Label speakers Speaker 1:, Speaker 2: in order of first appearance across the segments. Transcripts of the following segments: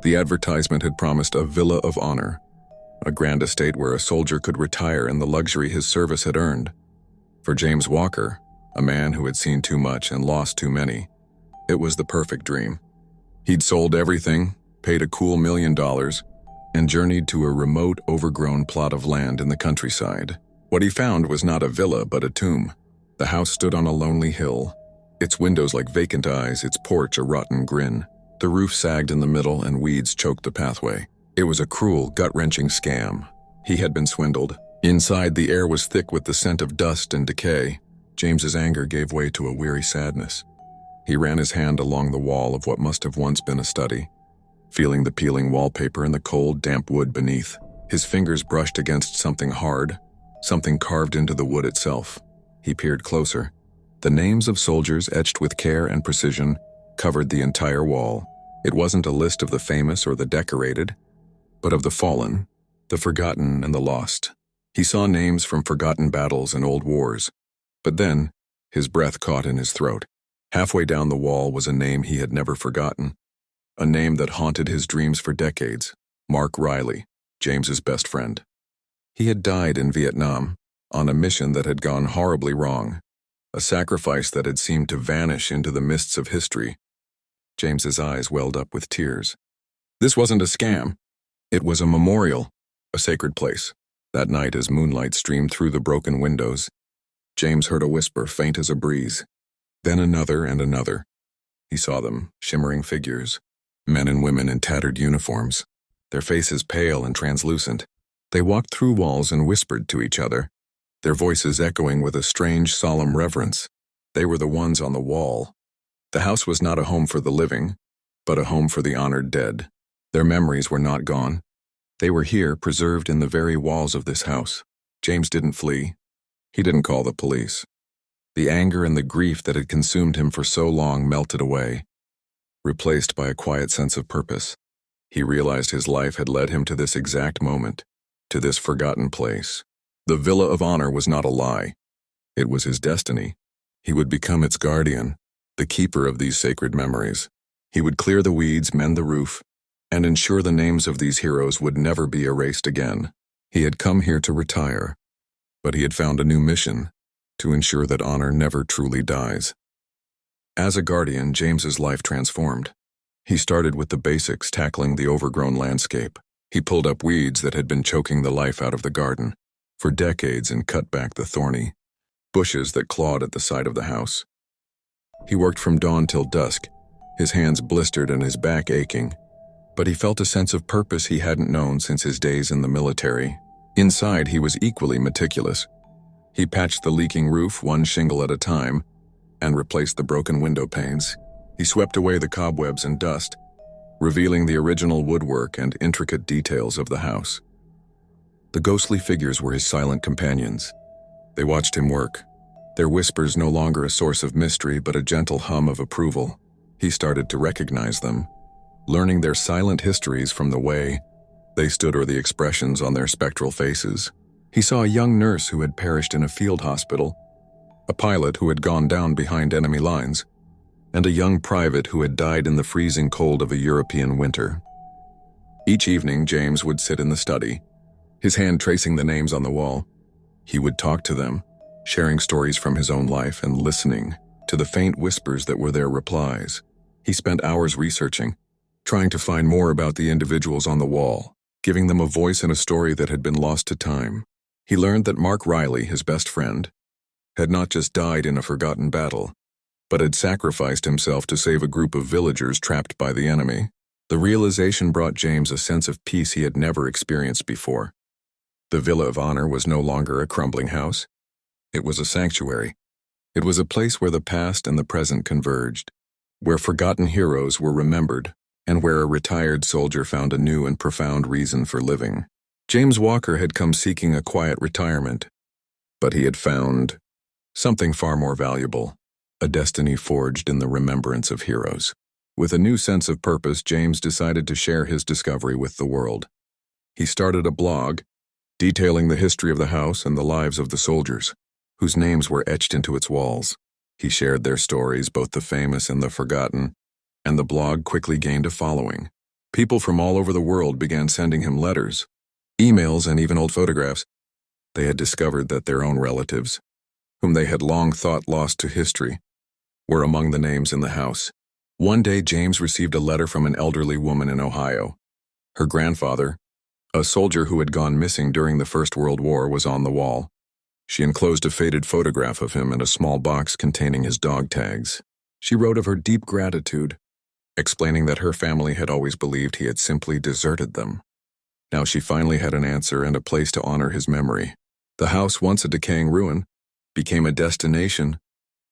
Speaker 1: The advertisement had promised a villa of honor, a grand estate where a soldier could retire in the luxury his service had earned. For James Walker, a man who had seen too much and lost too many, it was the perfect dream. He'd sold everything, paid a cool $1 million, and journeyed to a remote, overgrown plot of land in the countryside. What he found was not a villa, but a tomb. The house stood on a lonely hill, its windows like vacant eyes, its porch a rotten grin. The roof sagged in the middle and weeds choked the pathway. It was a cruel, gut-wrenching scam. He had been swindled. Inside, the air was thick with the scent of dust and decay. James's anger gave way to a weary sadness. He ran his hand along the wall of what must have once been a study, feeling the peeling wallpaper and the cold, damp wood beneath. His fingers brushed against something hard, something carved into the wood itself. He peered closer. The names of soldiers, etched with care and precision, covered the entire wall. It wasn't a list of the famous or the decorated, but of the fallen, the forgotten, and the lost. He saw names from forgotten battles and old wars. But then, his breath caught in his throat. Halfway down the wall was a name he had never forgotten, a name that haunted his dreams for decades: Mark Riley, James's best friend. He had died in Vietnam, on a mission that had gone horribly wrong, a sacrifice that had seemed to vanish into the mists of history. James's eyes welled up with tears. This wasn't a scam. It was a memorial, a sacred place. That night, as moonlight streamed through the broken windows, James heard a whisper faint as a breeze. Then another and another. He saw them, shimmering figures, men and women in tattered uniforms, their faces pale and translucent. They walked through walls and whispered to each other, their voices echoing with a strange, solemn reverence. They were the ones on the wall. The house was not a home for the living, but a home for the honored dead. Their memories were not gone. They were here, preserved in the very walls of this house. James didn't flee. He didn't call the police. The anger and the grief that had consumed him for so long melted away, replaced by a quiet sense of purpose. He realized his life had led him to this exact moment, to this forgotten place. The Villa of Honor was not a lie. It was his destiny. He would become its guardian, the keeper of these sacred memories. He would clear the weeds, mend the roof, and ensure the names of these heroes would never be erased again. He had come here to retire, but he had found a new mission: to ensure that honor never truly dies. As a guardian, James's life transformed. He started with the basics, tackling the overgrown landscape. He pulled up weeds that had been choking the life out of the garden for decades and cut back the thorny bushes that clawed at the side of the house. He worked from dawn till dusk, his hands blistered and his back aching, but he felt a sense of purpose he hadn't known since his days in the military. Inside, he was equally meticulous. He patched the leaking roof one shingle at a time and replaced the broken window panes. He swept away the cobwebs and dust, revealing the original woodwork and intricate details of the house. The ghostly figures were his silent companions. They watched him work, their whispers no longer a source of mystery but a gentle hum of approval. He started to recognize them, learning their silent histories from the way they stood or the expressions on their spectral faces. He saw a young nurse who had perished in a field hospital, a pilot who had gone down behind enemy lines, and a young private who had died in the freezing cold of a European winter. Each evening, James would sit in the study, his hand tracing the names on the wall. He would talk to them, sharing stories from his own life and listening to the faint whispers that were their replies. He spent hours researching, trying to find more about the individuals on the wall, giving them a voice in a story that had been lost to time. He learned that Mark Riley, his best friend, had not just died in a forgotten battle, but had sacrificed himself to save a group of villagers trapped by the enemy. The realization brought James a sense of peace he had never experienced before. The Villa of Honor was no longer a crumbling house. It was a sanctuary. It was a place where the past and the present converged, where forgotten heroes were remembered, and where a retired soldier found a new and profound reason for living. James Walker had come seeking a quiet retirement, but he had found something far more valuable: a destiny forged in the remembrance of heroes. With a new sense of purpose, James decided to share his discovery with the world. He started a blog, detailing the history of the house and the lives of the soldiers, whose names were etched into its walls. He shared their stories, both the famous and the forgotten, and the blog quickly gained a following. People from all over the world began sending him letters, emails, and even old photographs. They had discovered that their own relatives, whom they had long thought lost to history, were among the names in the house. One day, James received a letter from an elderly woman in Ohio. Her grandfather, a soldier who had gone missing during the First World War, was on the wall. She enclosed a faded photograph of him in a small box containing his dog tags. She wrote of her deep gratitude, explaining that her family had always believed he had simply deserted them. Now she finally had an answer and a place to honor his memory. The house, once a decaying ruin, became a destination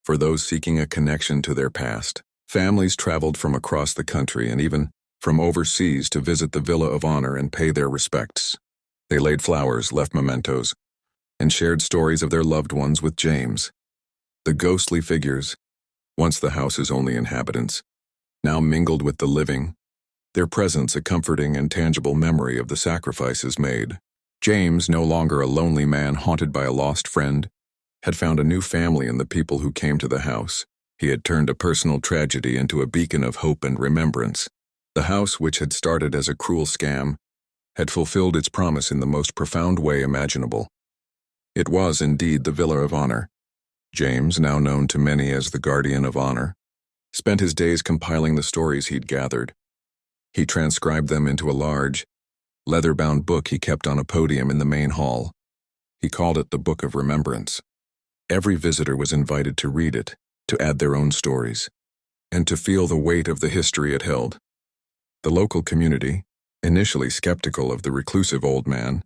Speaker 1: for those seeking a connection to their past. Families traveled from across the country and even from overseas to visit the Villa of Honor and pay their respects. They laid flowers, left mementos, and shared stories of their loved ones with James. The ghostly figures, once the house's only inhabitants, now mingled with the living, their presence a comforting and tangible memory of the sacrifices made. James, no longer a lonely man haunted by a lost friend, had found a new family in the people who came to the house. He had turned a personal tragedy into a beacon of hope and remembrance. The house, which had started as a cruel scam, had fulfilled its promise in the most profound way imaginable. It was indeed the Villa of Honor. James, now known to many as the Guardian of Honor, spent his days compiling the stories he'd gathered. He transcribed them into a large, leather-bound book he kept on a podium in the main hall. He called it the Book of Remembrance. Every visitor was invited to read it, to add their own stories, and to feel the weight of the history it held. The local community, initially skeptical of the reclusive old man,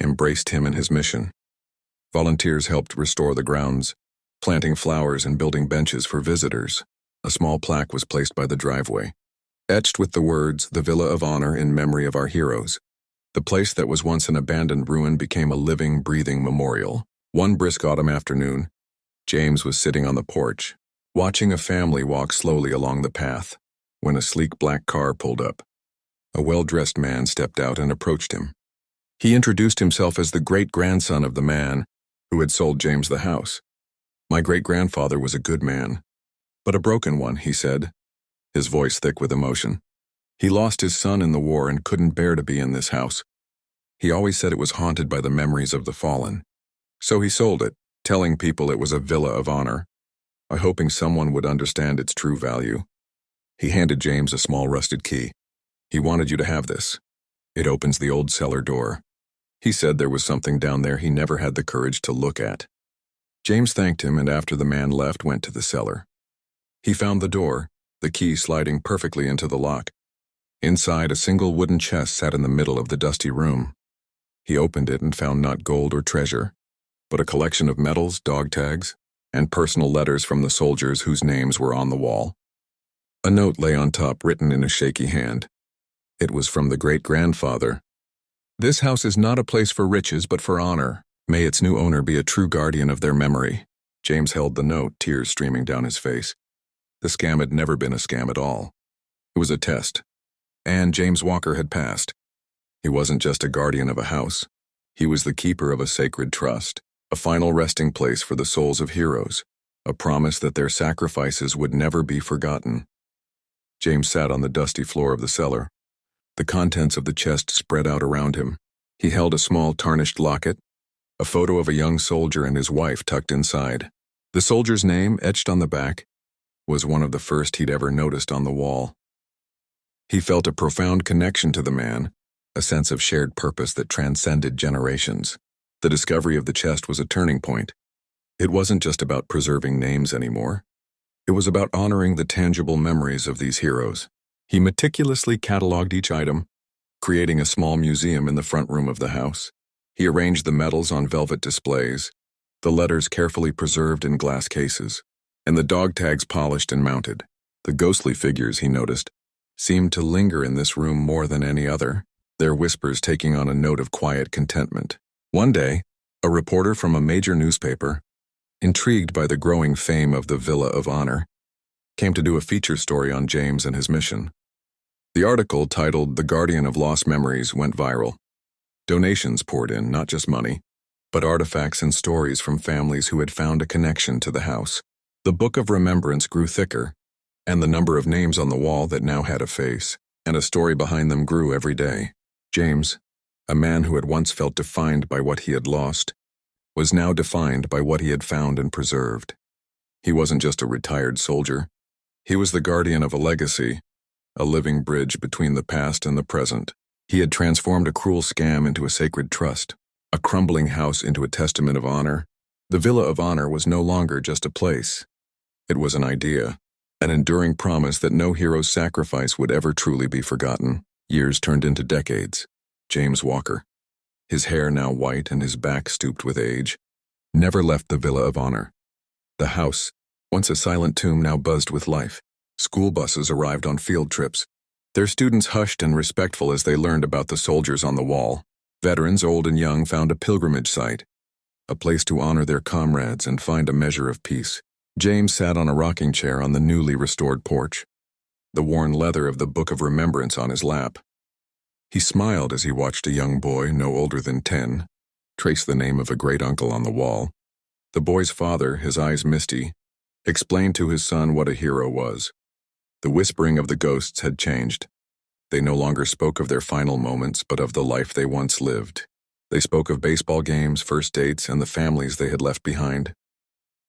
Speaker 1: embraced him and his mission. Volunteers helped restore the grounds, planting flowers and building benches for visitors. A small plaque was placed by the driveway, etched with the words, "The Villa of Honor in memory of our heroes." The place that was once an abandoned ruin became a living, breathing memorial. One brisk autumn afternoon, James was sitting on the porch, watching a family walk slowly along the path, when a sleek black car pulled up. A well-dressed man stepped out and approached him. He introduced himself as the great-grandson of the man who had sold James the house. "My great-grandfather was a good man, but a broken one," he said, his voice thick with emotion. "He lost his son in the war and couldn't bear to be in this house. He always said it was haunted by the memories of the fallen. So he sold it, telling people it was a Villa of Honor, hoping someone would understand its true value." He handed James a small rusted key. "He wanted you to have this. It opens the old cellar door." He said there was something down there he never had the courage to look at. James thanked him and after the man left went to the cellar. He found the door, the key sliding perfectly into the lock. Inside, a single wooden chest sat in the middle of the dusty room. He opened it and found not gold or treasure, but a collection of medals, dog tags, and personal letters from the soldiers whose names were on the wall. A note lay on top, written in a shaky hand. It was from the great-grandfather. "This house is not a place for riches, but for honor. May its new owner be a true guardian of their memory." James held the note, tears streaming down his face. The scam had never been a scam at all. It was a test. And James Walker had passed. He wasn't just a guardian of a house. He was the keeper of a sacred trust, a final resting place for the souls of heroes, a promise that their sacrifices would never be forgotten. James sat on the dusty floor of the cellar. The contents of the chest spread out around him. He held a small tarnished locket, a photo of a young soldier and his wife tucked inside. The soldier's name, etched on the back, was one of the first he'd ever noticed on the wall. He felt a profound connection to the man, a sense of shared purpose that transcended generations. The discovery of the chest was a turning point. It wasn't just about preserving names anymore. It was about honoring the tangible memories of these heroes. He meticulously cataloged each item, creating a small museum in the front room of the house. He arranged the medals on velvet displays, the letters carefully preserved in glass cases, and the dog tags polished and mounted. The ghostly figures, he noticed, seemed to linger in this room more than any other, their whispers taking on a note of quiet contentment. One day, a reporter from a major newspaper, intrigued by the growing fame of the Villa of Honor, came to do a feature story on James and his mission. The article, titled "The Guardian of Lost Memories," went viral. Donations poured in, not just money, but artifacts and stories from families who had found a connection to the house. The Book of Remembrance grew thicker, and the number of names on the wall that now had a face, and a story behind them grew every day. James, a man who had once felt defined by what he had lost, was now defined by what he had found and preserved. He wasn't just a retired soldier. He was the guardian of a legacy, a living bridge between the past and the present. He had transformed a cruel scam into a sacred trust, a crumbling house into a testament of honor. The Villa of Honor was no longer just a place. It was an idea, an enduring promise that no hero's sacrifice would ever truly be forgotten. Years turned into decades. James Walker, his hair now white and his back stooped with age, never left the Villa of Honor. The house, once a silent tomb, now buzzed with life. School buses arrived on field trips, their students hushed and respectful as they learned about the soldiers on the wall. Veterans, old and young, found a pilgrimage site, a place to honor their comrades and find a measure of peace. James sat on a rocking chair on the newly restored porch, the worn leather of the Book of Remembrance on his lap. He smiled as he watched a young boy, no older than 10, trace the name of a great-uncle on the wall. The boy's father, his eyes misty, explained to his son what a hero was. The whispering of the ghosts had changed. They no longer spoke of their final moments, but of the life they once lived. They spoke of baseball games, first dates, and the families they had left behind.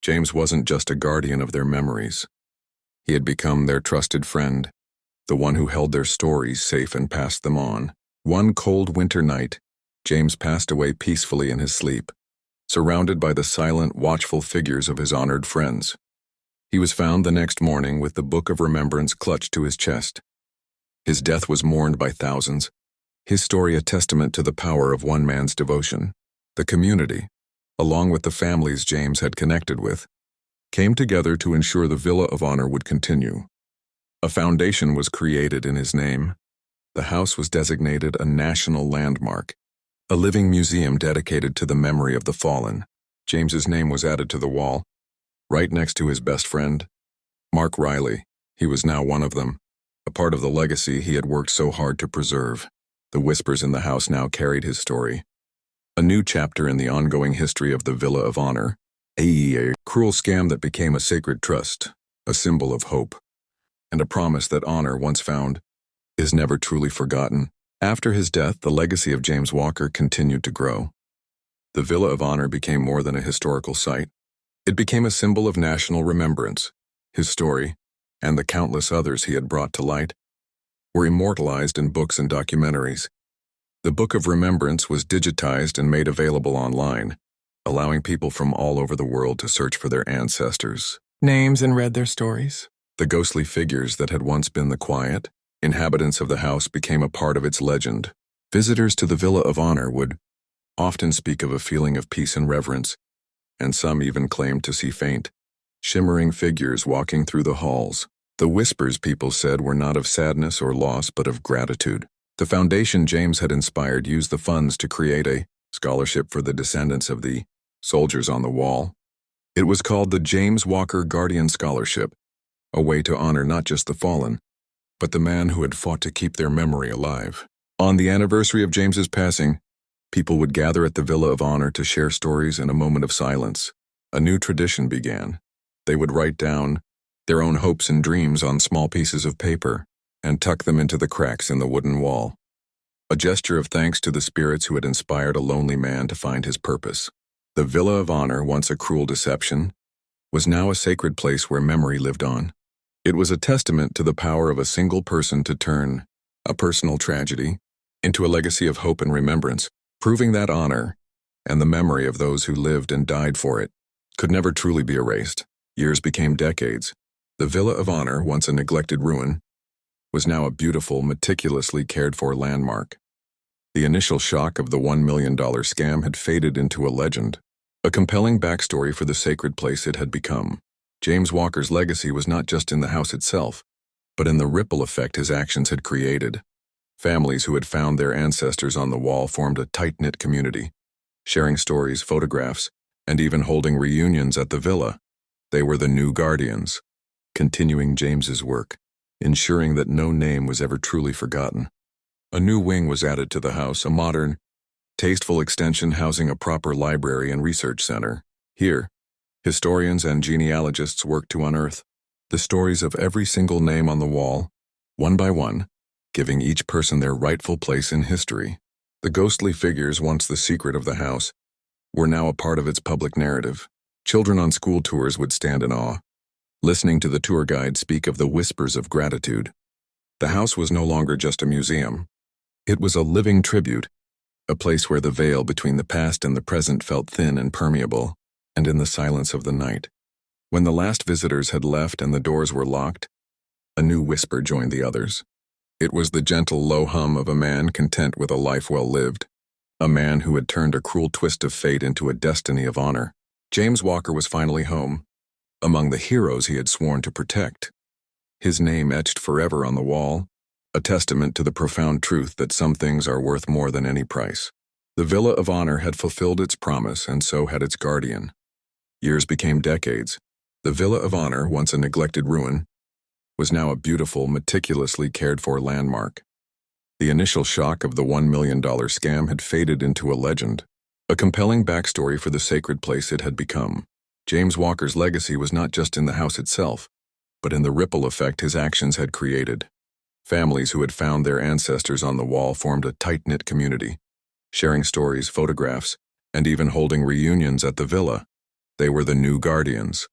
Speaker 1: James wasn't just a guardian of their memories. He had become their trusted friend, the one who held their stories safe and passed them on. One cold winter night, James passed away peacefully in his sleep, surrounded by the silent, watchful figures of his honored friends. He was found the next morning with the Book of Remembrance clutched to his chest. His death was mourned by thousands, his story a testament to the power of one man's devotion. The community, along with the families James had connected with, came together to ensure the Villa of Honor would continue. A foundation was created in his name. The house was designated a national landmark, a living museum dedicated to the memory of the fallen. James's name was added to the wall, right next to his best friend, Mark Riley. He was now one of them, a part of the legacy he had worked so hard to preserve. The whispers in the house now carried his story, a new chapter in the ongoing history of the Villa of Honor, a cruel scam that became a sacred trust, a symbol of hope, and a promise that honor, once found, is never truly forgotten. After his death, the legacy of James Walker continued to grow. The Villa of Honor became more than a historical site. It became a symbol of national remembrance. His story, and the countless others he had brought to light, were immortalized in books and documentaries. The Book of Remembrance was digitized and made available online, allowing people from all over the world to search for their ancestors' names and read their stories. The ghostly figures that had once been the quiet inhabitants of the house became a part of its legend. Visitors to the Villa of Honor would often speak of a feeling of peace and reverence, and some even claimed to see faint, shimmering figures walking through the halls. The whispers, people said, were not of sadness or loss, but of gratitude. The foundation James had inspired used the funds to create a scholarship for the descendants of the soldiers on the wall. It was called the James Walker Guardian Scholarship, a way to honor not just the fallen, but the man who had fought to keep their memory alive. On the anniversary of James's passing, people would gather at the Villa of Honor to share stories in a moment of silence. A new tradition began. They would write down their own hopes and dreams on small pieces of paper and tuck them into the cracks in the wooden wall. A gesture of thanks to the spirits who had inspired a lonely man to find his purpose. The Villa of Honor, once a cruel deception, was now a sacred place where memory lived on. It was a testament to the power of a single person to turn a personal tragedy into a legacy of hope and remembrance, proving that honor and the memory of those who lived and died for it could never truly be erased. Years became decades. The Villa of Honor, once a neglected ruin, was now a beautiful, meticulously cared-for landmark. The initial shock of the $1 million scam had faded into a legend, a compelling backstory for the sacred place it had become. James Walker's legacy was not just in the house itself, but in the ripple effect his actions had created. Families who had found their ancestors on the wall formed a tight-knit community, sharing stories, photographs, and even holding reunions at the villa. They were the new guardians, continuing James's work, ensuring that no name was ever truly forgotten. A new wing was added to the house, a modern, tasteful extension housing a proper library and research center. Here, historians and genealogists worked to unearth the stories of every single name on the wall, one by one, giving each person their rightful place in history. The ghostly figures, once the secret of the house, were now a part of its public narrative. Children on school tours would stand in awe, listening to the tour guide speak of the whispers of gratitude. The house was no longer just a museum. It was a living tribute, a place where the veil between the past and the present felt thin and permeable, and in the silence of the night. When the last visitors had left and the doors were locked, a new whisper joined the others. It was the gentle, low hum of a man content with a life well lived, a man who had turned a cruel twist of fate into a destiny of honor. James Walker was finally home, among the heroes he had sworn to protect. His name etched forever on the wall, a testament to the profound truth that some things are worth more than any price. The Villa of Honor had fulfilled its promise, and so had its guardian. Years became decades. The Villa of Honor, once a neglected ruin, was now a beautiful, meticulously cared-for landmark. The initial shock of the $1 million scam had faded into a legend, a compelling backstory for the sacred place it had become. James Walker's legacy was not just in the house itself, but in the ripple effect his actions had created. Families who had found their ancestors on the wall formed a tight-knit community, sharing stories, photographs, and even holding reunions at the villa. They were the new guardians,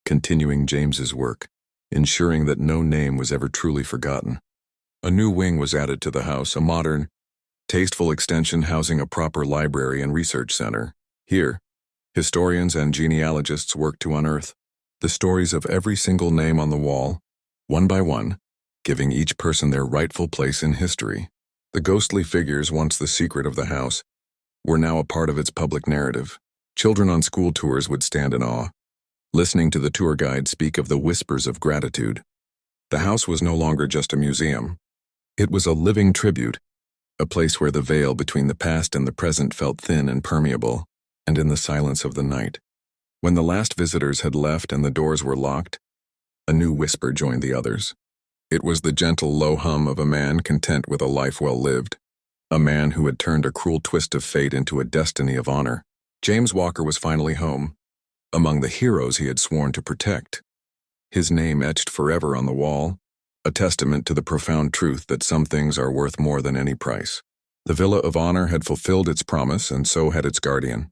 Speaker 1: continuing James's work, ensuring that no name was ever truly forgotten. A new wing was added to the house, a modern, tasteful extension housing a proper library and research center. Here, historians and genealogists worked to unearth the stories of every single name on the wall, one by one, giving each person their rightful place in history. The ghostly figures, once the secret of the house, were now a part of its public narrative. Children on school tours would stand in awe, listening to the tour guide speak of the whispers of gratitude. The house was no longer just a museum. It was a living tribute, a place where the veil between the past and the present felt thin and permeable, and in the silence of the night. When the last visitors had left and the doors were locked, a new whisper joined the others. It was the gentle, low hum of a man content with a life well lived, a man who had turned a cruel twist of fate into a destiny of honor. James Walker was finally home, among the heroes he had sworn to protect. His name etched forever on the wall, a testament to the profound truth that some things are worth more than any price. The Villa of Honor had fulfilled its promise, and so had its guardian.